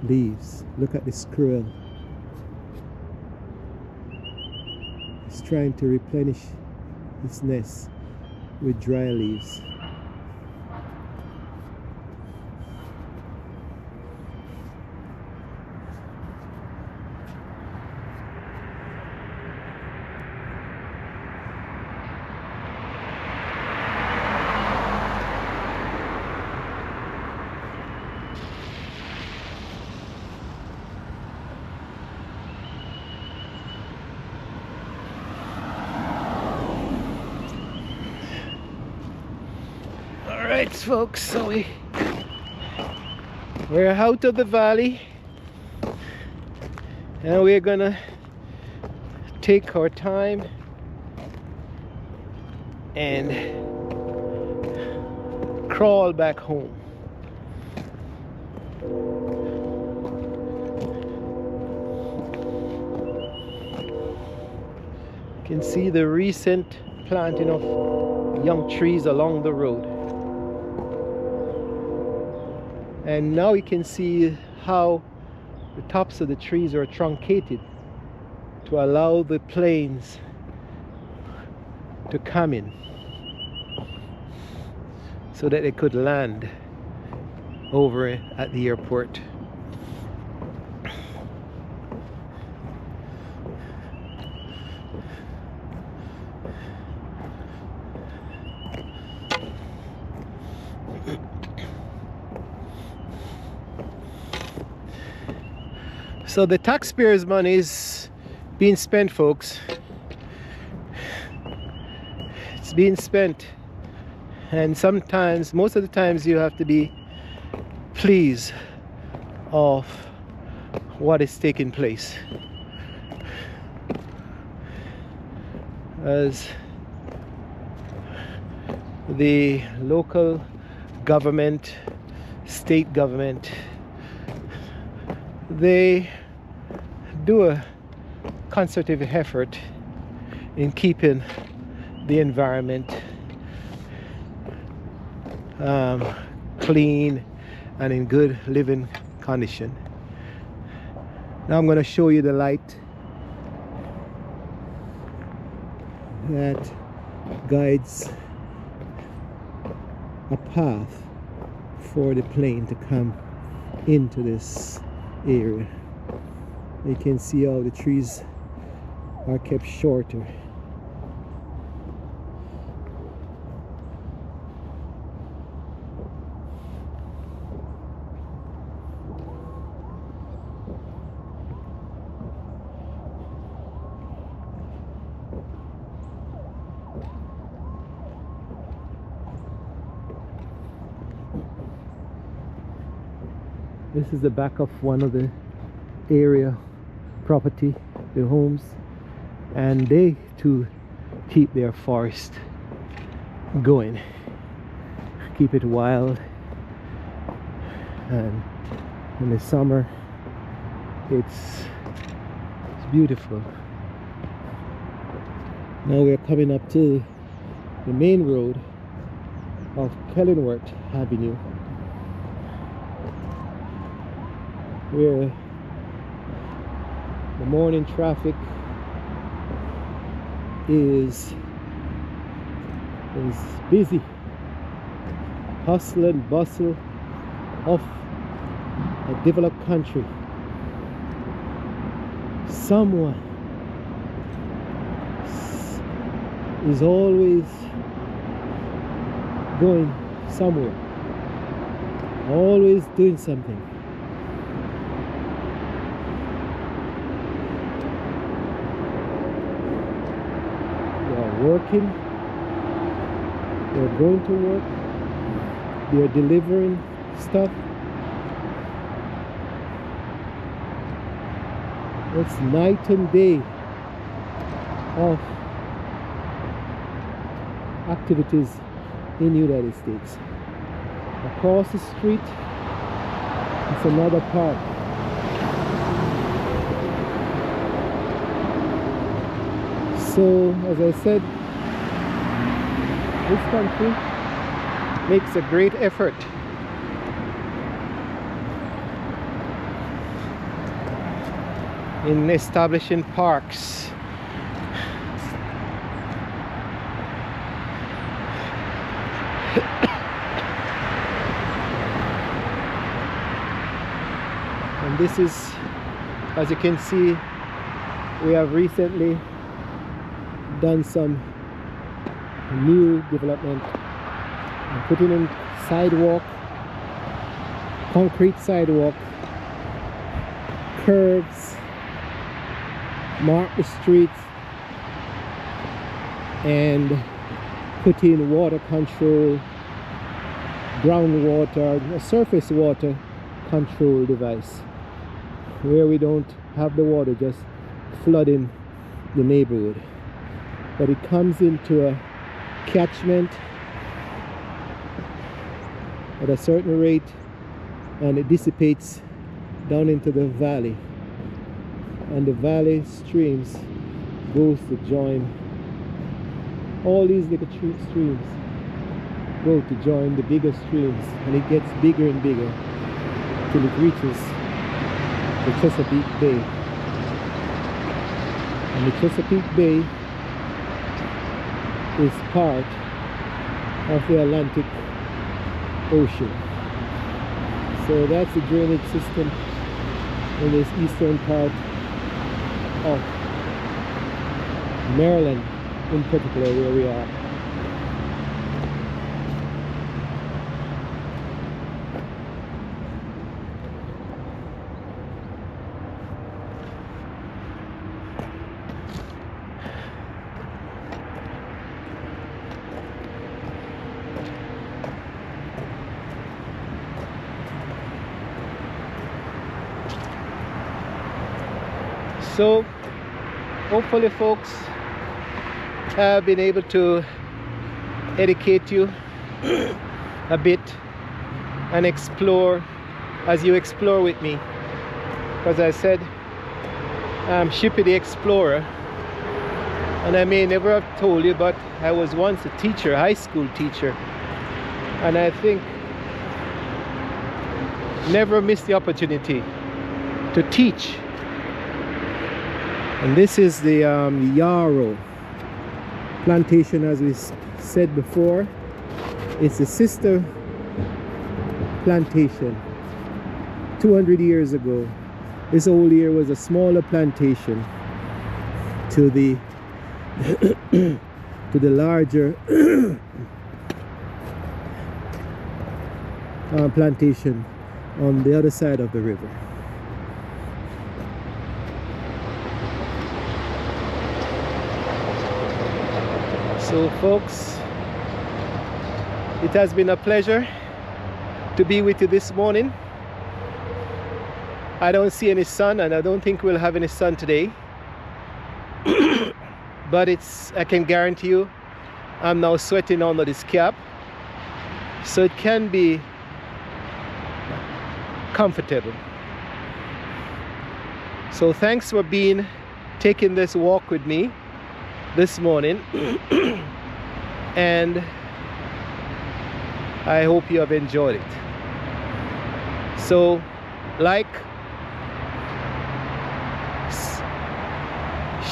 leaves. Look at the squirrel. It's trying to replenish its nest with dry leaves. Alright folks, so we're out of the valley and we're gonna take our time and crawl back home. You can see the recent planting of young trees along the road. And now you can see how the tops of the trees are truncated to allow the planes to come in so that they could land over at the airport. So the taxpayers' money is being spent, folks. It's being spent, and sometimes, most of the times, you have to be pleased of what is taking place. As the local government, state government, they do a concerted effort in keeping the environment clean and in good living condition. Now I'm going to show you the light that guides a path for the plane to come into this area. You can see how the trees are kept shorter. This is the back of one of the area property, the homes, and they too keep their forest going, keep it wild. And in the summer it's It's beautiful. Now we're coming up to the main road of Kellenworth Avenue, where the morning traffic is busy. Hustle and bustle of a developed country. Someone is always going somewhere, always doing something. They are working, they are going to work, they are delivering stuff. It's night and day of activities in the United States. Across the street, it's another park. So, as I said, this country makes a great effort in establishing parks. And this is, as you can see, we have recently done some new development and putting in sidewalk, concrete sidewalk, curbs, mark the streets, and put in water control, groundwater, a surface water control device, where we don't have the water just flooding the neighborhood, but it comes into a catchment at a certain rate and it dissipates down into the valley, and the valley streams goes to join, all these little streams go to join the bigger streams, and it gets bigger and bigger till it reaches the Chesapeake Bay. And the Chesapeake Bay is part of the Atlantic Ocean. So that's the drainage system in this eastern part of Maryland, in particular, where we are. So hopefully, folks, I've been able to educate you a bit and explore as you explore with me. As I said, I'm Shippy the Explorer, and I may never have told you, but I was once a teacher, high school teacher, and I think never miss the opportunity to teach. And this is the Yarrow plantation, as we said before. It's a sister plantation. 200 years ago, this old here was a smaller plantation to the to the larger plantation on the other side of the river. So folks, it has been a pleasure to be with you this morning. I don't see any sun, and I don't think we'll have any sun today. But I can guarantee you, I'm now sweating under this cap, so it can be comfortable. So thanks for being taking this walk with me this morning. And I hope you have enjoyed it. So like,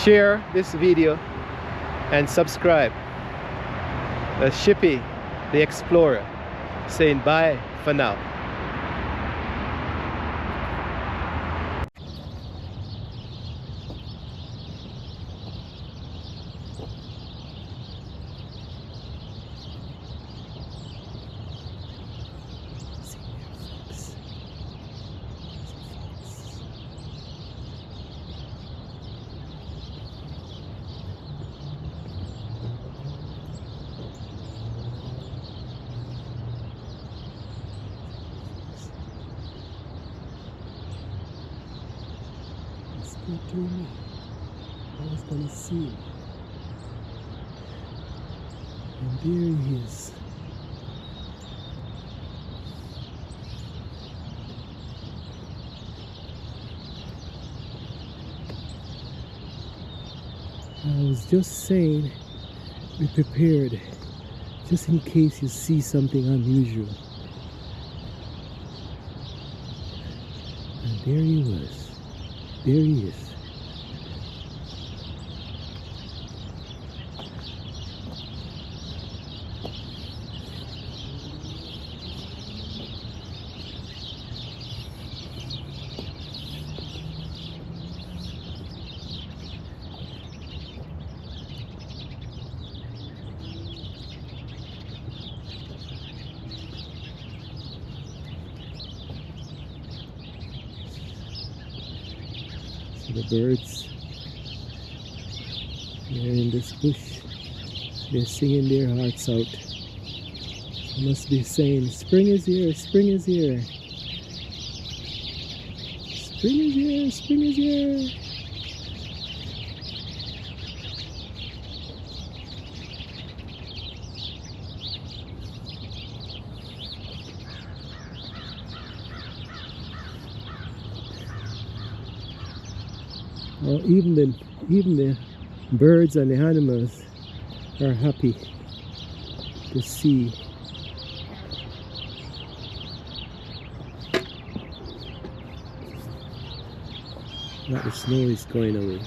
share this video and subscribe. Shippy the Explorer saying bye for now. He told me I was gonna see him. And there he is. I was just saying, be prepared, just in case you see something unusual. And there he was. There he is. The birds, they're in this bush, they're singing their hearts out. They must be saying, spring is here, spring is here. Spring is here, spring is here. Oh, even the birds and the animals are happy to see. That the snow is going away.